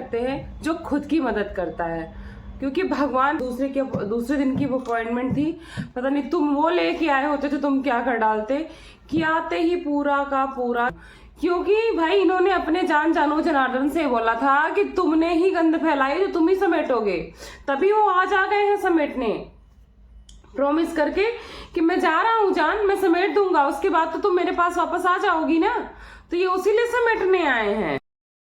करते हैं जो खुद की मदद करता है, क्योंकि भगवान दूसरे दिन की वो अपॉइंटमेंट थी। पता नहीं तुम वो लेके आए होते तो तुम क्या कर डालते कि आते ही पूरा का पूरा, क्योंकि भाई इन्होंने अपने जान जानो जनार्दन से बोला था कि तुमने ही गंद फैलाई तो तुम ही समेटोगे, तभी वो आज आ गए हैं समेटने, प्रॉमिस करके कि मैं जा रहा हूँ जान, मैं समेट दूंगा, उसके बाद तो तुम मेरे पास वापस आ जाओगी ना। तो ये उसी लिए समेटने आए हैं।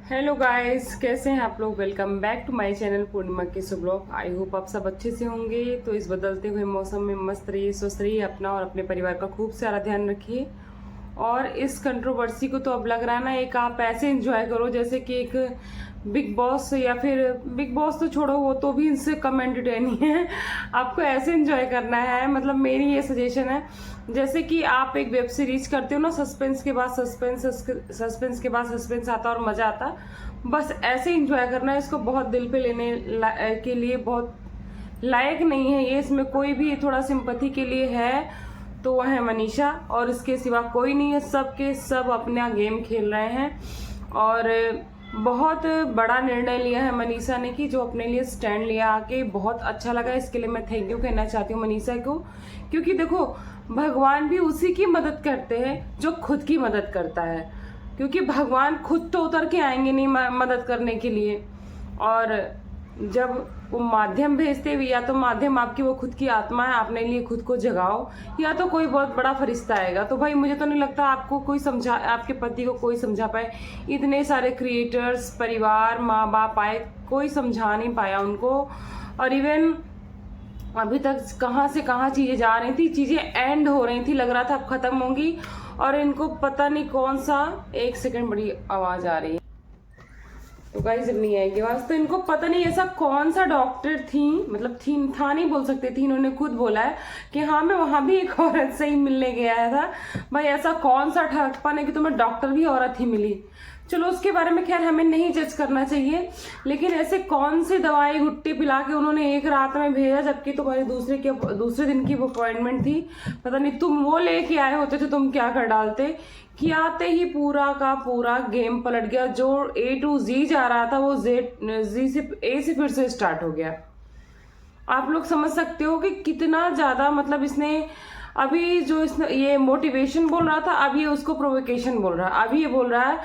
हेलो गाइस, कैसे हैं आप लोग? Welcome back to my channel Purnima के ब्लॉग। आई होप आप सब अच्छे से होंगे। तो इस बदलते हुए मौसम में मस्त रहिए, स्वस्थ रहिए, अपना और अपने परिवार का खूब सारा ध्यान रखिए। और इस कंट्रोवर्सी को तो अब लग रहा है ना, एक आप ऐसे एंजॉय करो जैसे कि एक बिग बॉस, या फिर बिग बॉस तो छोड़ो, वो तो भी इनसे कम एंटरटेनिंग है। आपको ऐसे एंजॉय करना है, मतलब मेरी ये सजेशन है, जैसे कि आप एक वेब सीरीज करते हो ना, सस्पेंस के बाद सस्पेंस के बाद सस्पेंस आता और मजा आता, बस ऐसे एंजॉय करना है इसको। बहुत दिल पे लेने के लिए बहुत लायक नहीं है ये, इसमें कोई भी थोड़ा सिंपैथी के लिए है तो वह है मनीषा, और इसके सिवा कोई नहीं है। सब के सब अपना गेम खेल रहे हैं और बहुत बड़ा निर्णय लिया है मनीषा ने कि जो अपने लिए स्टैंड लिया आके, बहुत अच्छा लगा। इसके लिए मैं थैंक यू कहना चाहती हूँ मनीषा को, क्योंकि देखो भगवान भी उसी की मदद करते हैं जो खुद की मदद करता है, क्योंकि भगवान खुद तो उतर के आएंगे नहीं मदद करने के लिए, और जब वो माध्यम भेजते हुए, या तो माध्यम आपकी वो खुद की आत्मा है, आपने लिए खुद को जगाओ, या तो कोई बहुत बड़ा फरिश्ता आएगा। तो भाई मुझे तो नहीं लगता आपको कोई समझा, आपके पति को कोई समझा पाए। इतने सारे क्रिएटर्स, परिवार, माँ बाप आए, कोई समझा नहीं पाया उनको। और इवन अभी तक कहाँ से कहाँ चीज़ें जा रही थी, चीज़ें एंड हो रही थी, लग रहा था अब खत्म होंगी, और इनको पता नहीं कौन सा, एक सेकंड बड़ी आवाज़ आ रही है तो गाइस जब नहीं आएगी आवाज, तो इनको पता नहीं ऐसा कौन सा डॉक्टर थी, मतलब थी था नहीं बोल सकते थी, इन्होंने खुद बोला है कि हाँ मैं वहां भी एक औरत से ही मिलने गया था। भाई ऐसा कौन सा ठगपन है कि तुम्हें डॉक्टर भी औरत ही मिली। चलो उसके बारे में खैर हमें नहीं जज करना चाहिए, लेकिन ऐसे कौन सी दवाई घुट्टी पिला के उन्होंने एक रात में भेजा, जबकि तुम्हारे दूसरे दिन की वो अपॉइंटमेंट थी। पता नहीं तुम वो लेके आए होते तो तुम क्या कर डालते कि आते ही पूरा का पूरा गेम पलट गया। जो A to Z जा रहा था वो A से फिर से स्टार्ट हो गया। आप लोग समझ सकते हो कि कितना ज्यादा, मतलब इसने अभी जो इसने ये मोटिवेशन बोल रहा था, अब ये उसको प्रोवोकेशन बोल रहा है। अभी ये बोल रहा है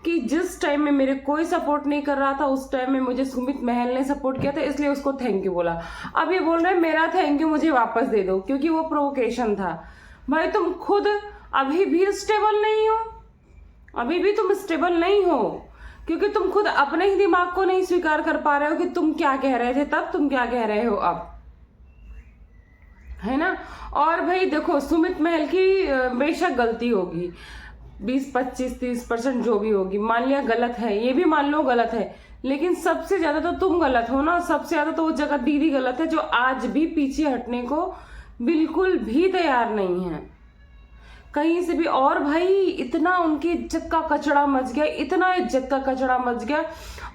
कि जिस टाइम में मेरे कोई सपोर्ट नहीं कर रहा था, उस टाइम में मुझे सुमित महल ने सपोर्ट किया था, इसलिए उसको थैंक यू बोला। अब ये बोल रहा है मेरा थैंक यू मुझे वापस दे दो, क्योंकि वो प्रोवोकेशन था। भाई तुम खुद अभी भी स्टेबल नहीं हो, अभी भी तुम स्टेबल नहीं हो, क्योंकि तुम खुद अपने ही दिमाग को नहीं स्वीकार कर पा रहे हो कि तुम क्या कह रहे थे तब, तुम क्या कह रहे हो अब, है ना। और भाई देखो, सुमित महल की बेशक गलती होगी, 20, 25, 30% जो भी होगी, मान लिया गलत है, ये भी मान लो गलत है, लेकिन सबसे ज्यादा तो तुम गलत हो ना। सबसे ज्यादा तो वो जगत दीदी गलत है, जो आज भी पीछे हटने को बिल्कुल भी तैयार नहीं है कहीं से भी। और भाई इतना उनकी इज्जत का कचड़ा मच गया, इतना इज्जत का कचड़ा मच गया,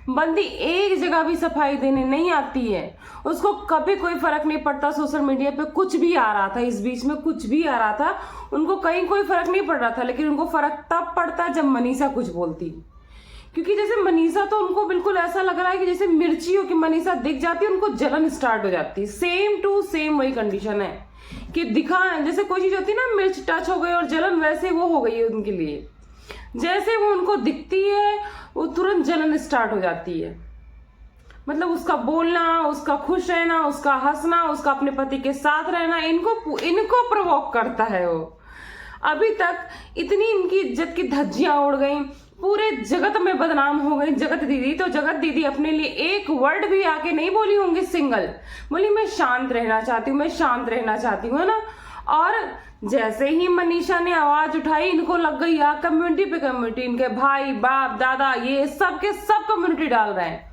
बंदी एक जगह भी सफाई देने नहीं आती है, उसको कभी कोई फर्क नहीं पड़ता। सोशल मीडिया पे कुछ भी आ रहा था, इस बीच में कुछ भी आ रहा था, उनको कहीं कोई फर्क नहीं पड़ रहा था, लेकिन उनको फर्क तब पड़ता जब मनीषा कुछ बोलती, क्योंकि जैसे मनीषा तो उनको बिल्कुल ऐसा लग रहा है कि जैसे मिर्ची हो, कि मनीषा दिख जाती है उनको जलन स्टार्ट हो जाती है। सेम टू सेम वही कंडीशन है कि दिखा, जैसे कोई चीज होती है ना, मिर्च टच हो गई और जलन, वैसे वो हो गई है उनके लिए। जैसे वो उनको दिखती है वो तुरंत जलन स्टार्ट हो जाती है। मतलब उसका बोलना, उसका खुश रहना, उसका हंसना, उसका अपने पति के साथ रहना, इनको प्रवोक करता है वो। अभी तक इतनी इनकी इज्जत की धज्जियां उड़ गई, पूरे जगत में बदनाम हो गई जगत दीदी। तो जगत दीदी अपने लिए एक वर्ड भी आके नहीं बोली होंगी सिंगल, बोली मैं शांत रहना चाहती हूँ, मैं शांत रहना चाहती हूँ, है ना। और जैसे ही मनीषा ने आवाज उठाई, इनको लग गई यार कम्युनिटी पे कम्युनिटी, इनके भाई बाप दादा ये सब के सब कम्युनिटी डाल रहे हैं।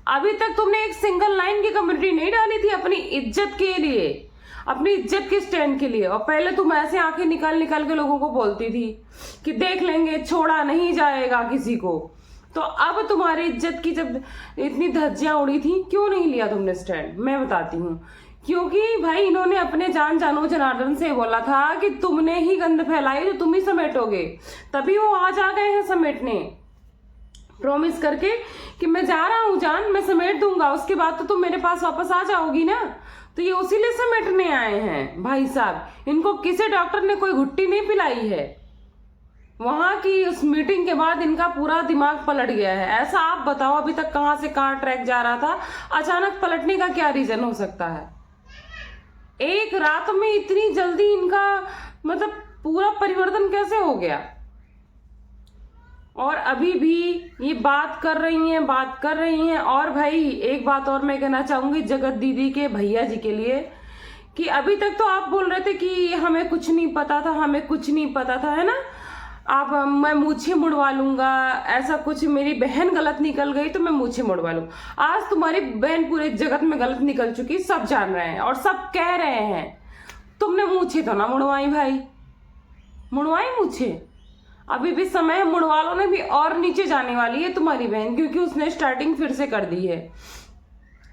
अभी तक तुमने एक सिंगल लाइन की कम्युनिटी नहीं डाली थी अपनी इज्जत के लिए, अपनी इज्जत के स्टैंड के लिए। और पहले तुम ऐसे आंखें निकाल निकाल के लोगों को बोलती थी कि देख लेंगे, छोड़ा नहीं जाएगा किसी को। तो अब तुम्हारी इज्जत की जब इतनी धज्जियां उड़ी थी, क्यों नहीं लिया तुमने स्टैंड? मैं बताती हूँ, क्योंकि भाई इन्होंने अपने जान जानो जनार्दन से बोला था कि तुमने ही गंद फैलाई तो तुम ही समेटोगे, तभी वो आज आ गए हैं समेटने, प्रॉमिस करके कि मैं जा रहा हूँ जान, मैं समेट दूंगा, उसके बाद तो तुम मेरे पास वापस आ जाओगी ना। तो ये उसी लिए समेटने आए हैं भाई साहब। इनको किसी डॉक्टर ने कोई घुट्टी नहीं पिलाई है। वहां की उस मीटिंग के बाद इनका पूरा दिमाग पलट गया है। ऐसा आप बताओ, अभी तक कहां से कहां ट्रैक जा रहा था, अचानक पलटने का क्या रीजन हो सकता है? एक रात में इतनी जल्दी इनका मतलब पूरा परिवर्तन कैसे हो गया? और अभी भी ये बात कर रही हैं। और भाई एक बात और मैं कहना चाहूंगी जगत दीदी के भैया जी के लिए, कि अभी तक तो आप बोल रहे थे कि हमें कुछ नहीं पता था, है ना, आप मैं मूछें मुड़वा लूंगा, ऐसा कुछ, मेरी बहन गलत निकल गई तो मैं मूछें मुड़वा लूं। आज तुम्हारी बहन पूरे जगत में गलत निकल चुकी, सब जान रहे हैं और सब कह रहे हैं। तुमने मूछें तो ना मुड़वाई भाई, मुड़वाई मूछें? अभी भी समय है, मुड़वा लो, ने भी और नीचे जाने वाली है तुम्हारी बहन, क्योंकि उसने स्टार्टिंग फिर से कर दी है।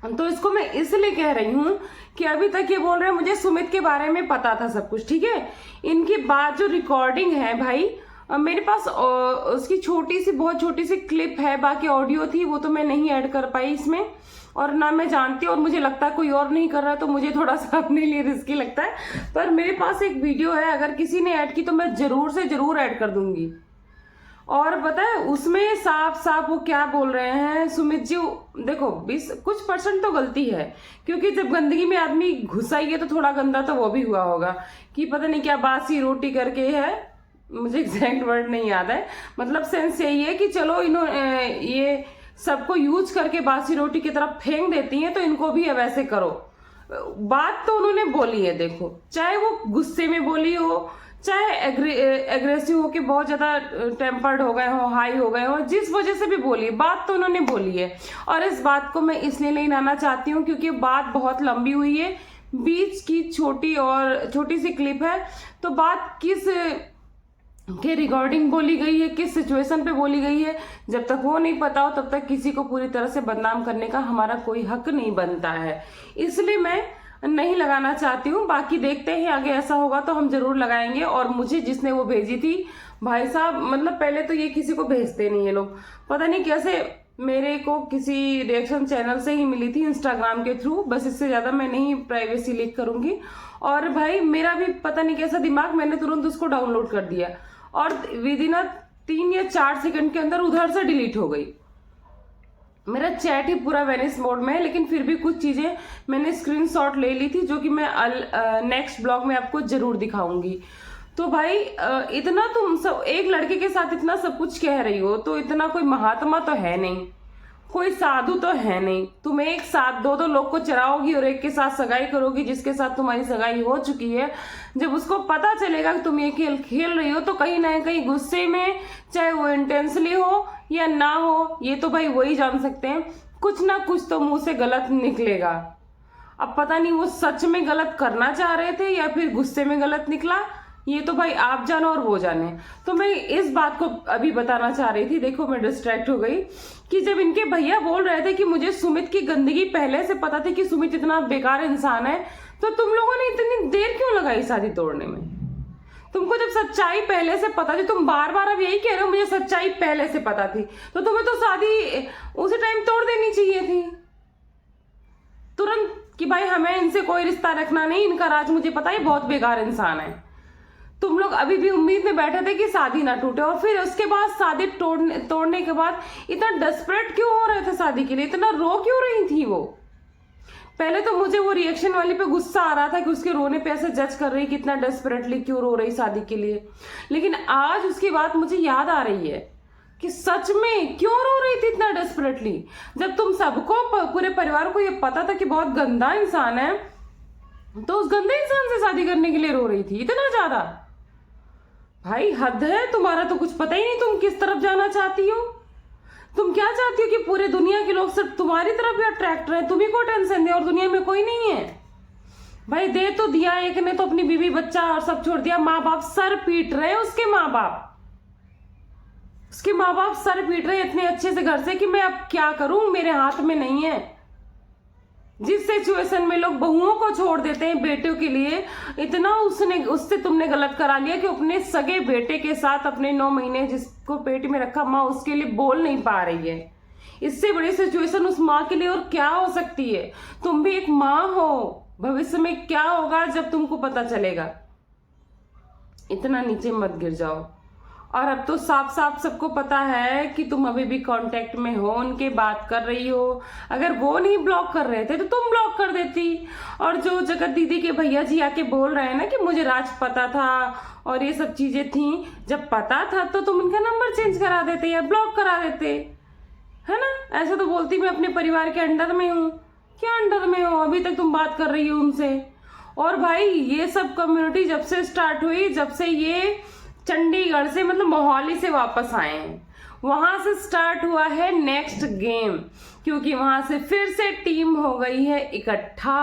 तो इसको मैं इसलिए कह रही हूँ कि अभी तक ये बोल रहे हैं मुझे सुमित के बारे में पता था सब कुछ, ठीक है। इनकी बात जो रिकॉर्डिंग है भाई, मेरे पास उसकी बहुत छोटी सी क्लिप है, बाकी ऑडियो थी वो तो मैं नहीं ऐड कर पाई इसमें, और ना मैं जानती हूँ, और मुझे लगता है कोई और नहीं कर रहा है तो मुझे थोड़ा सा अपने लिए रिस्की लगता है। पर मेरे पास एक वीडियो है, अगर किसी ने ऐड की तो मैं जरूर से जरूर ऐड कर दूंगी। और पता है उसमें साफ साफ वो क्या बोल रहे हैं, सुमित जी देखो कुछ % तो गलती है, क्योंकि जब गंदगी में आदमी घुसाई है तो थोड़ा गंदा तो वो भी हुआ होगा, कि पता नहीं क्या बासी रोटी करके है, मुझे एग्जैक्ट वर्ड नहीं याद है, मतलब सेंस यही है कि चलो इन्होंने ये सबको यूज करके बासी रोटी की तरफ फेंक देती हैं, तो इनको भी वैसे करो। बात तो उन्होंने बोली है, देखो, चाहे वो गुस्से में बोली हो, चाहे एग्रेसिव हो के बहुत ज्यादा टेम्पर्ड हो गए हो, हाई हो गए हो, जिस वजह से भी बोली, बात तो उन्होंने बोली है। और इस बात को मैं इसलिए नहीं लाना चाहती हूँ क्योंकि बात बहुत लंबी हुई है, बीच की छोटी सी क्लिप है, तो बात किस के रिकॉर्डिंग बोली गई है, किस सिचुएशन पे बोली गई है, जब तक वो नहीं पता हो तब तक किसी को पूरी तरह से बदनाम करने का हमारा कोई हक नहीं बनता है। इसलिए मैं नहीं लगाना चाहती हूँ। बाकी देखते हैं आगे, ऐसा होगा तो हम जरूर लगाएंगे। और मुझे जिसने वो भेजी थी भाई साहब, मतलब पहले तो ये किसी को भेजते नहीं है लोग, पता नहीं कैसे, मेरे को किसी रिएक्शन चैनल से ही मिली थी इंस्टाग्राम के थ्रू, बस इससे ज्यादा मैं नहीं प्राइवेसी लीक करूंगी। और भाई मेरा भी पता नहीं कैसा दिमाग, मैंने तुरंत उसको डाउनलोड कर दिया और विद इन 3 या 4 सेकंड के अंदर उधर से डिलीट हो गई। मेरा चैट ही पूरा वेनिस मोड में है, लेकिन फिर भी कुछ चीजें मैंने स्क्रीनशॉट ले ली थी जो कि मैं नेक्स्ट ब्लॉग में आपको जरूर दिखाऊंगी। तो भाई इतना तुम सब एक लड़के के साथ इतना सब कुछ कह रही हो, तो इतना कोई महात्मा तो है नहीं, कोई साधु तो है नहीं। तुम एक साथ दो लोग को चराओगी और एक के साथ सगाई करोगी, जिसके साथ तुम्हारी सगाई हो चुकी है। जब उसको पता चलेगा कि तुम ये खेल खेल रही हो, तो कहीं ना कहीं गुस्से में, चाहे वो इंटेंसली हो या ना हो, ये तो भाई वही जान सकते हैं, कुछ ना कुछ तो मुंह से गलत निकलेगा। अब पता नहीं वो सच में गलत करना चाह रहे थे या फिर गुस्से में गलत निकला, ये तो भाई आप जानो और वो जाने। तो मैं इस बात को अभी बताना चाह रही थी, देखो मैं डिस्ट्रैक्ट हो गई, कि जब इनके भैया बोल रहे थे कि मुझे सुमित की गंदगी पहले से पता थी कि सुमित इतना बेकार इंसान है, तो तुम लोगों ने इतनी देर क्यों लगाई शादी तोड़ने में? तुमको जब सच्चाई पहले से पता थी, तुम बार बार अब यही कह रहे हो मुझे सच्चाई पहले से पता थी, तो तुम्हें तो शादी उसी टाइम तोड़ देनी चाहिए थी तुरंत, कि भाई हमें इनसे कोई रिश्ता रखना नहीं, इनका राज मुझे पता है, बहुत बेकार इंसान है। तुम लोग अभी भी उम्मीद में बैठे थे कि शादी ना टूटे, और फिर उसके बाद शादी तोड़ने के बाद इतना डेस्परेट क्यों हो रहे थे शादी के लिए, इतना रो क्यों रही थी वो? पहले तो मुझे वो रिएक्शन वाली पे गुस्सा आ रहा था कि उसके रोने पे ऐसे जज कर रही कि इतना डेस्परेटली क्यों रो रही शादी के लिए, लेकिन आज उसकी बात मुझे याद आ रही है कि सच में क्यों रो रही थी इतना डेस्परेटली, जब तुम सबको, पूरे परिवार को ये पता था कि बहुत गंदा इंसान है, तो उस गंदे इंसान से शादी करने के लिए रो रही थी इतना ज्यादा। भाई हद है, तुम्हारा तो कुछ पता ही नहीं तुम किस तरफ जाना चाहती हो। तुम क्या चाहती हो कि पूरे दुनिया के लोग सिर्फ तुम्हारी तरफ ही अट्रैक्ट रहे, तुम्ही को टेंशन दे और दुनिया में कोई नहीं है? भाई दे तो दिया, एक ने तो अपनी बीवी बच्चा और सब छोड़ दिया, माँ बाप सर पीट रहे, उसके माँ बाप सर पीट रहे इतने अच्छे से घर से कि मैं अब क्या करूं, मेरे हाथ में नहीं है। जिस सिचुएशन में लोग बहुओं को छोड़ देते हैं बेटों के लिए, इतना उससे तुमने गलत करा लिया कि अपने सगे बेटे के साथ अपने 9 महीने जिसको पेट में रखा माँ, उसके लिए बोल नहीं पा रही है। इससे बड़ी सिचुएशन उस माँ के लिए और क्या हो सकती है। तुम भी एक माँ हो, भविष्य में क्या होगा जब तुमको पता चलेगा। इतना नीचे मत गिर जाओ। और अब तो साफ साफ सबको पता है कि तुम अभी भी कांटेक्ट में हो, उनके बात कर रही हो। अगर वो नहीं ब्लॉक कर रहे थे तो तुम ब्लॉक कर देती। और जो जगत दीदी के भैया जी आके बोल रहे हैं ना कि मुझे राज पता था और ये सब चीजें थी, जब पता था तो तुम उनका नंबर चेंज करा देते या ब्लॉक करा देते, है ना। ऐसा तो बोलती मैं अपने परिवार के अंडर में हूँ। क्या अंडर में हो, अभी तक तुम बात कर रही हो उनसे। और भाई ये सब कम्युनिटी जब से स्टार्ट हुई, जब से ये चंडीगढ़ से मतलब मोहाली से वापस आए हैं, वहां से स्टार्ट हुआ है नेक्स्ट गेम, क्योंकि वहां से फिर से टीम हो गई है इकट्ठा।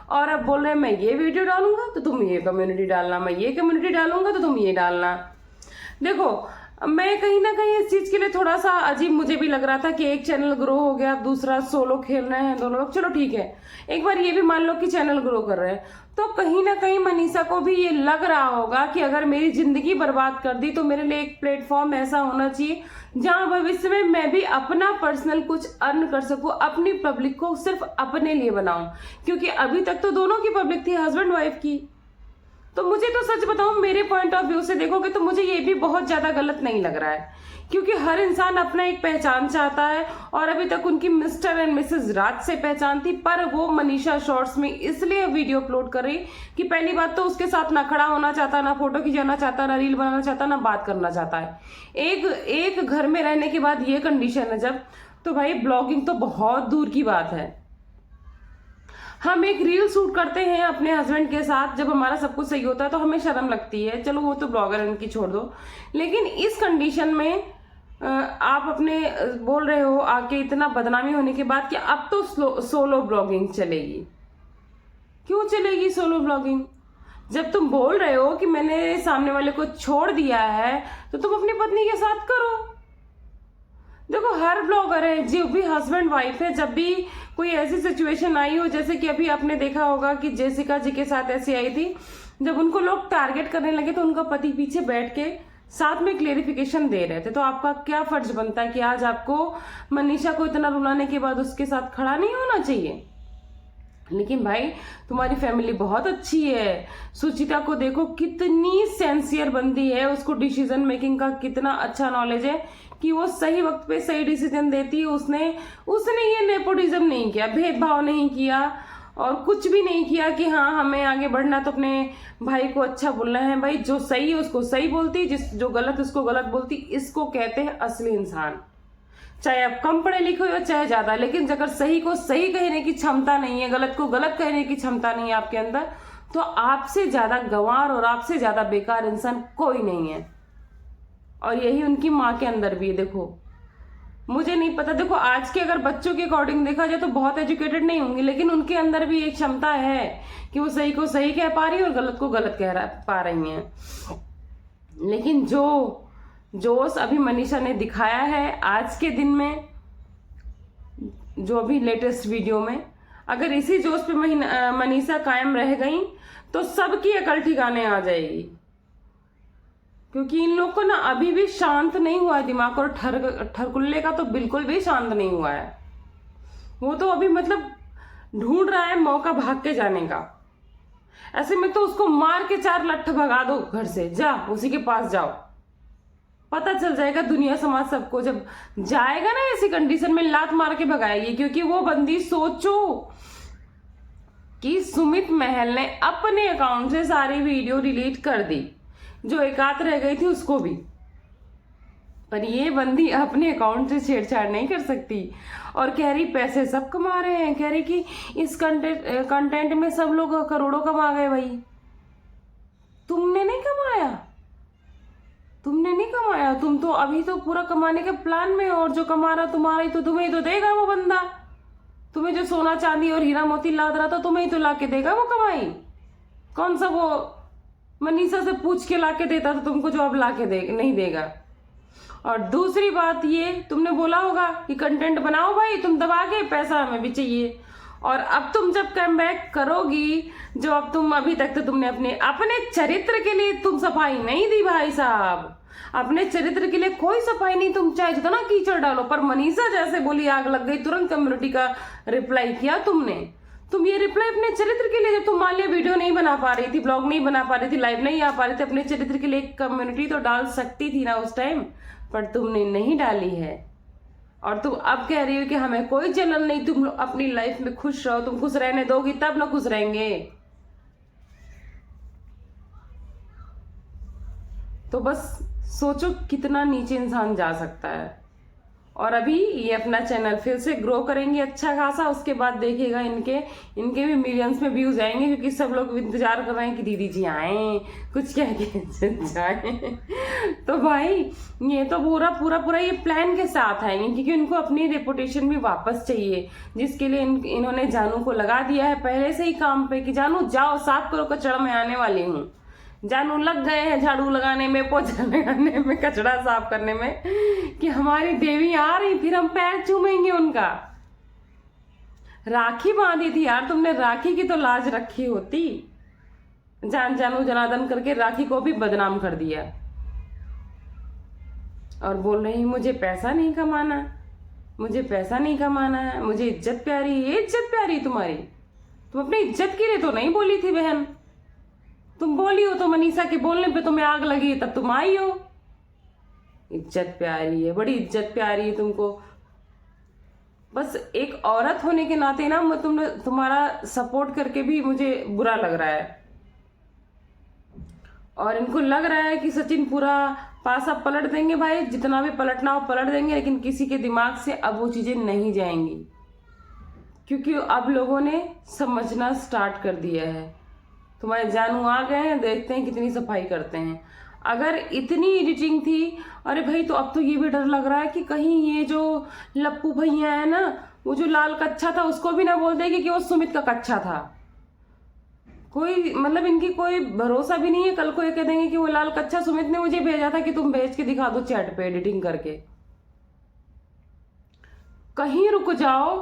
और अब बोल रहे हैं मैं ये वीडियो डालूंगा तो तुम ये कम्युनिटी डालना, मैं ये कम्युनिटी डालूंगा तो तुम ये डालना। देखो मैं कहीं ना कहीं इस चीज के लिए थोड़ा सा अजीब मुझे भी लग रहा था कि एक चैनल ग्रो हो गया, दूसरा सोलो खेल रहे हैं दोनों लोग, चलो ठीक है, एक बार ये भी मान लो कि चैनल ग्रो कर रहे हैं, तो कहीं ना कहीं मनीषा को भी ये लग रहा होगा कि अगर मेरी जिंदगी बर्बाद कर दी तो मेरे लिए एक प्लेटफॉर्म ऐसा होना चाहिए जहां भविष्य में मैं भी अपना पर्सनल कुछ अर्न कर सकूं, अपनी पब्लिक को सिर्फ अपने लिए बनाऊं। क्योंकि अभी तक तो दोनों की पब्लिक थी, हस्बैंड वाइफ की। तो मुझे तो सच बताऊं, मेरे पॉइंट ऑफ व्यू से देखोगे तो मुझे ये भी बहुत ज्यादा गलत नहीं लग रहा है, क्योंकि हर इंसान अपना एक पहचान चाहता है। और अभी तक उनकी मिस्टर एंड मिसेस राज से पहचान थी, पर वो मनीषा शॉर्ट्स में इसलिए वीडियो अपलोड कर रही कि पहली बात तो उसके साथ ना खड़ा होना चाहता, ना फोटो खिंचाना चाहता, ना रील बनाना चाहता, ना बात करना चाहता है। एक घर में रहने के बाद ये कंडीशन है जब, तो भाई ब्लॉगिंग तो बहुत दूर की बात है। हम एक रील शूट करते हैं अपने हस्बैंड के साथ, जब हमारा सब कुछ सही होता है तो हमें शर्म लगती है, चलो वो तो ब्लॉगर है उनकी छोड़ दो। लेकिन इस कंडीशन में आप अपने बोल रहे हो आके इतना बदनामी होने के बाद कि अब तो सोलो ब्लॉगिंग चलेगी। क्यों चलेगी सोलो ब्लॉगिंग? जब तुम बोल रहे हो कि मैंने सामने वाले को छोड़ दिया है तो तुम अपनी पत्नी के साथ करो। देखो हर ब्लॉगर है, जो भी हस्बैंड वाइफ है, जब भी कोई ऐसी सिचुएशन आई हो, जैसे कि अभी आपने देखा होगा कि जेसिका जी के साथ ऐसी आई थी, जब उनको लोग टारगेट करने लगे तो उनका पति पीछे बैठ के साथ में क्लेरिफिकेशन दे रहे थे। तो आपका क्या फर्ज बनता है कि आज आपको मनीषा को इतना रुलाने के बाद उसके साथ खड़ा नहीं होना चाहिए? लेकिन भाई तुम्हारी फैमिली बहुत अच्छी है। सुचिता को देखो कितनी सेंसियर बंदी है, उसको डिसीजन मेकिंग का कितना अच्छा नॉलेज है कि वो सही वक्त पे सही डिसीजन देती है। उसने ये नेपोटिज्म नहीं किया, भेदभाव नहीं किया और कुछ भी नहीं किया कि हाँ हमें आगे बढ़ना तो अपने भाई को अच्छा बोलना है। भाई जो सही है उसको सही बोलती, जो गलत उसको गलत बोलती। इसको कहते हैं असली इंसान। चाहे आप कम पढ़े लिखे हो चाहे ज्यादा, लेकिन अगर सही को सही कहने की क्षमता नहीं है, गलत को गलत कहने की क्षमता नहीं है आपके अंदर, तो आपसे ज्यादा गंवार और आपसे ज्यादा बेकार इंसान कोई नहीं है। और यही उनकी माँ के अंदर भी है। देखो मुझे नहीं पता, देखो आज के अगर बच्चों के अकॉर्डिंग देखा जाए तो बहुत एजुकेटेड नहीं होंगे, लेकिन उनके अंदर भी एक क्षमता है कि वो सही को सही कह पा रही है और गलत को गलत पा रही हैं। लेकिन जो जोश अभी मनीषा ने दिखाया है आज के दिन में, जो अभी लेटेस्ट वीडियो में, अगर इसी जोश पे मनीषा कायम रह गई तो सबकी अकल ठिकाने आ जाएगी। क्योंकि इन लोग को ना अभी भी शांत नहीं हुआ है दिमाग, और ठरकुल्ले का तो बिल्कुल भी शांत नहीं हुआ है। वो तो अभी मतलब ढूंढ रहा है मौका भाग के जाने का। ऐसे में तो उसको मार के 4 लट्ठ भगा दो घर से, जा उसी के पास जाओ, पता चल जाएगा दुनिया समाज सबको। जब जाएगा ना ऐसी कंडीशन में लात मार के भगाएगी। क्योंकि वो बंदी, सोचो कि सुमित महल ने अपने अकाउंट से सारी वीडियो डिलीट कर दी, जो एकात रह गई थी उसको भी, पर ये बंदी अपने अकाउंट से छेड़छाड़ नहीं कर सकती। और कह रही पैसे सब कमा रहे हैं, कह रही कि इस कंटेंट में सब लोग करोड़ों कमा गए। भाई तुमने नहीं कमाया, तुम तो अभी तो पूरा कमाने के प्लान में हो, और जो कमा रहा तुम्हारा ही तो, तुम्हें तो देगा वो बंदा। तुम्हें जो सोना चांदी और हीरा मोती लाद रहा था तुम्हें ही तो ला के देगा वो कमाई। कौन सा वो मनीषा से पूछ के ला के देता तो तुमको जो अब ला के नहीं देगा। और दूसरी बात ये तुमने बोला होगा कि कंटेंट बनाओ भाई, तुम दबा के, पैसा हमें भी चाहिए। और अब तुम जब कम बैक करोगी, जो अब तुम अभी तक तो तुमने अपने चरित्र के लिए तुम सफाई नहीं दी भाई साहब। अपने चरित्र के लिए कोई सफाई नहीं, तुम चाहे जितना कीचड़ डालो। पर मनीषा जैसे बोली आग लग गई, तुरंत कम्युनिटी का रिप्लाई किया तुमने। तुम ये रिप्लाई अपने चरित्र के लिए, जब तुम मान लिया वीडियो नहीं बना पा रही थी, ब्लॉग नहीं बना पा रही थी, लाइव नहीं आ पा रही थी, अपने चरित्र के लिए एक कम्युनिटी तो डाल सकती थी ना उस टाइम, पर तुमने नहीं डाली है। और तुम अब कह रही हो कि हमें कोई जलन नहीं, तुम लोग अपनी लाइफ में खुश रहो। तुम खुश रहने दोगी तब ना खुश रहेंगे। तो बस सोचो कितना नीचे इंसान जा सकता है। और अभी ये अपना चैनल फिर से ग्रो करेंगे अच्छा खासा, उसके बाद देखिएगा इनके भी मिलियंस में व्यूज आएंगे, क्योंकि सब लोग इंतजार कर रहे हैं कि दीदी जी आए, कुछ कह के जाए। तो भाई ये तो पूरा ये प्लान के साथ आएंगे, क्योंकि उनको अपनी रेपुटेशन भी वापस चाहिए, जिसके लिए इन्होंने जानू को लगा दिया है पहले से ही काम पे कि जानू जाओ साफ करो, कचरा मैं आने वाली हूँ। जानू लग गए हैं झाड़ू लगाने में, पोछा लगाने में, कचरा साफ करने में, कि हमारी देवी आ रही, फिर हम पैर चूमेंगे उनका। राखी बांधी थी यार तुमने, राखी की तो लाज रखी होती। जानू जनार्दन करके राखी को भी बदनाम कर दिया, और बोल रही मुझे पैसा नहीं कमाना, मुझे पैसा नहीं कमाना है, मुझे इज्जत प्यारी। ये इज्जत प्यारी तुम्हारी? तुम अपनी इज्जत के लिए तो नहीं बोली थी बहन, तुम बोली हो तो मनीषा के बोलने पे तुम्हें आग लगी, तब तुम आई हो। इज्जत प्यारी है, बड़ी इज्जत प्यारी है तुमको। बस एक औरत होने के नाते ना तुम्हारा सपोर्ट करके भी मुझे बुरा लग रहा है। और इनको लग रहा है कि सचिन पूरा पासा पलट देंगे। भाई जितना भी पलटना हो पलट देंगे, लेकिन किसी के दिमाग से अब वो चीजें नहीं जाएंगी, क्योंकि अब लोगों ने समझना स्टार्ट कर दिया है। तुम्हारे जानू आ गए हैं, देखते हैं कितनी सफाई करते हैं। अगर इतनी एडिटिंग थी, अरे भाई तो अब तो ये भी डर लग रहा है कि कहीं ये जो लप्पू भैया है ना, वो जो लाल कच्चा था उसको भी ना बोल देगी कि वो सुमित का कच्चा था। कोई मतलब इनकी कोई भरोसा भी नहीं है, कल को ये कह देंगे कि वो लाल कच्चा सुमित ने मुझे भेजा था कि तुम भेज के दिखा दो चैट पे एडिटिंग करके। कहीं रुक जाओ,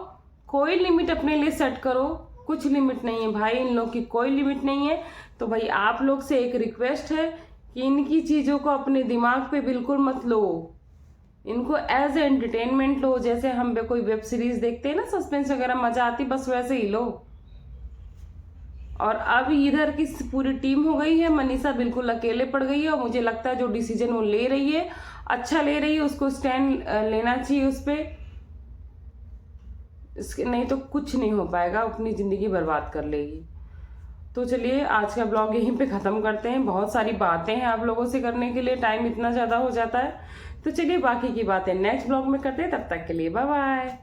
कोई लिमिट अपने लिए सेट करो। कुछ लिमिट नहीं है भाई, इन लोग की कोई लिमिट नहीं है। तो भाई आप लोग से एक रिक्वेस्ट है कि इनकी चीजों को अपने दिमाग पे बिल्कुल मत लो, इनको एज ए एंटरटेनमेंट लो। जैसे हम कोई वेब सीरीज देखते हैं ना, सस्पेंस वगैरह मजा आती, बस वैसे ही लो। और अब इधर की पूरी टीम हो गई है, मनीषा बिल्कुल अकेले पड़ गई है। और मुझे लगता है जो डिसीजन वो ले रही है अच्छा ले रही है, उसको स्टैंड लेना चाहिए उस पर। इसके नहीं तो कुछ नहीं हो पाएगा, अपनी ज़िंदगी बर्बाद कर लेगी। तो चलिए आज का ब्लॉग यहीं पे ख़त्म करते हैं। बहुत सारी बातें हैं आप लोगों से करने के लिए, टाइम इतना ज़्यादा हो जाता है। तो चलिए बाकी की बातें नेक्स्ट ब्लॉग में करते हैं, तब तक के लिए बाय बाय।